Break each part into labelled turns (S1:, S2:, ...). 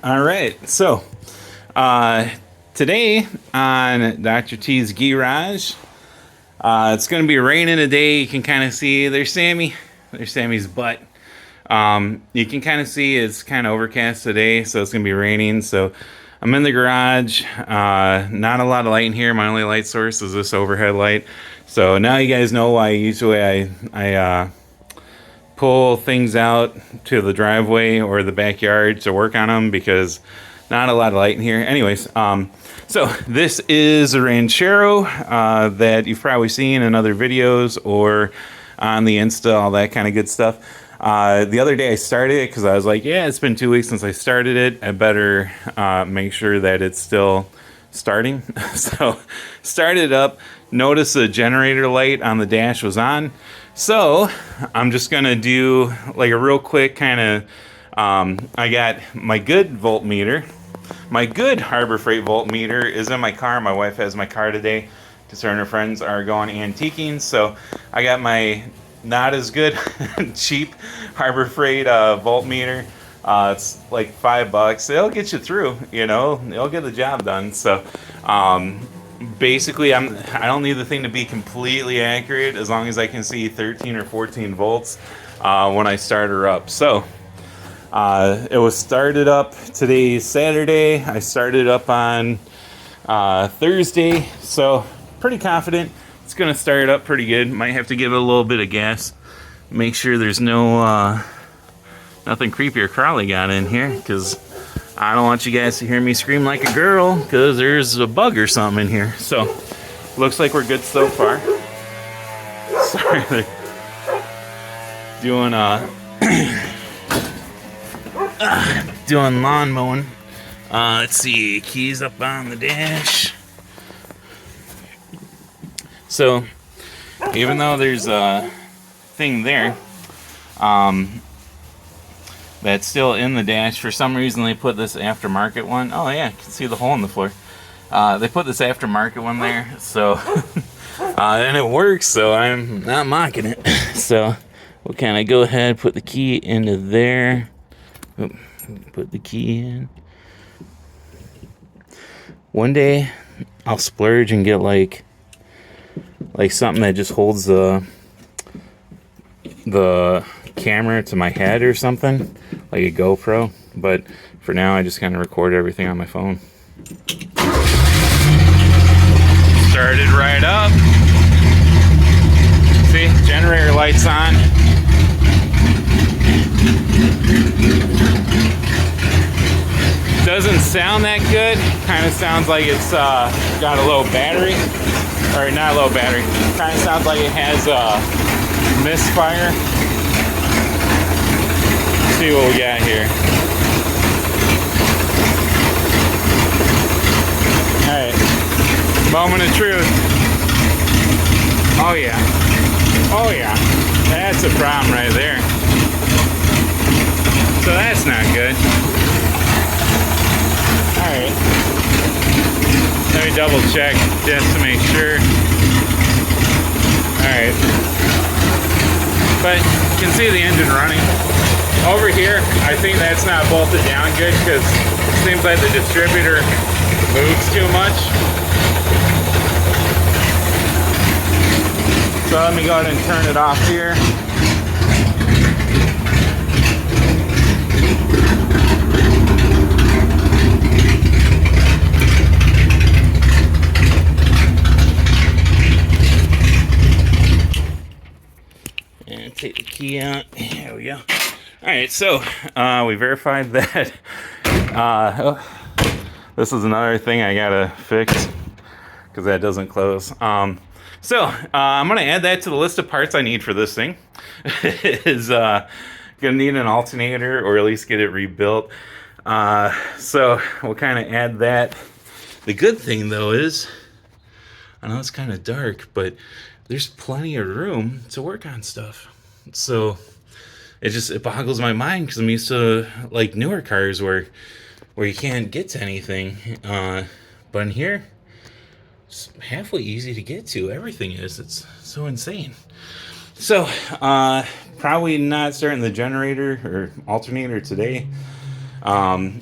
S1: All right, so uh, today on Dr. T's Garage, it's going to be raining today. You can kind of see there's Sammy. There's Sammy's butt. You can kind of see it's kind of overcast today, so it's going to be raining. So I'm in the garage. Not a lot of light in here. My only light source is this overhead light. So now you guys know why usually I pull things out to the driveway or the backyard to work on them, because not a lot of light in here. Anyways, so this is a Ranchero that you've probably seen in other videos or on the Insta, all that kind of good stuff. The other day I started it because I was like, yeah, it's been 2 weeks since I started it. I better make sure that it's still starting. So started it up, noticed the generator light on the dash was on. So I'm just going to do like a real quick kind of, I got my good voltmeter. My good Harbor Freight voltmeter is in my car. My wife has my car today because her and her friends are going antiquing. So I got my not as good cheap Harbor Freight voltmeter. It's like $5. It'll get you through, it'll get the job done. So basically I don't need the thing to be completely accurate, as long as I can see 13 or 14 volts when I start her up. So it was started up today, Saturday. I started up on Thursday, so pretty confident it's gonna start up pretty good. Might have to give it a little bit of gas, make sure there's no nothing creepy or crawly got in here, because I don't want you guys to hear me scream like a girl, because there's a bug or something in here. So looks like we're good so far. Sorry, they're doing doing lawn mowing. Let's see, keys up on the dash. So even though there's a thing there that's still in the dash, for some reason they put this aftermarket one. Oh yeah, you can see the hole in the floor. They put this aftermarket one there, so and it works, so I'm not mocking it. So we'll kind of go ahead, put the key into there. Oop, put the key in. One day I'll splurge and get like something that just holds the camera to my head or something, like a GoPro. But for now, I just kind of record everything on my phone. Started right up. See, generator lights on. Doesn't sound that good. Kind of sounds like it's got a low battery. Or not low battery. Kind of sounds like it has a misfire. Let's see what we got here. Alright. Moment of truth. Oh yeah. Oh yeah. That's a problem right there. So that's not good. Alright. Let me double check just to make sure. Alright. But you can see the engine running. Over here, I think that's not bolted down good, because it seems like the distributor moves too much. So let me go ahead and turn it off here. And take the key out. There we go. Alright, so we verified that. This is another thing I gotta fix, because that doesn't close. I'm gonna add that to the list of parts I need for this thing. Is gonna need an alternator, or at least get it rebuilt. So we'll kind of add that. The good thing though is, I know it's kind of dark, but there's plenty of room to work on stuff. So it boggles my mind, because I'm used to like newer cars where you can't get to anything. But in here, it's halfway easy to get to. Everything is. It's so insane. So probably not starting the generator or alternator today. I'm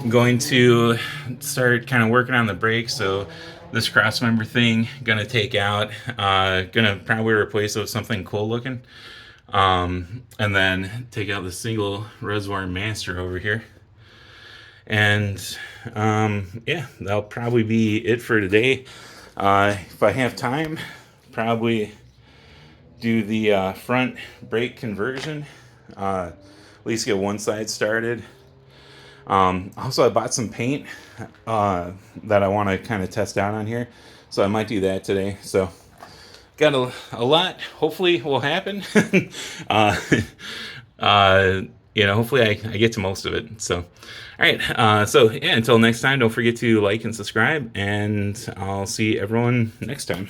S1: going to start kind of working on the brakes. So this cross member thing gonna take out. Gonna probably replace it with something cool looking. And then take out the single reservoir master over here. And yeah, that'll probably be it for today. If I have time, probably do the front brake conversion. At least get one side started. Also, I bought some paint that I want to kind of test out on here, so I might do that today. So got a lot hopefully will happen. uh, hopefully I get to most of it. So all right, so yeah, until next time, don't forget to like and subscribe, and I'll see everyone next time.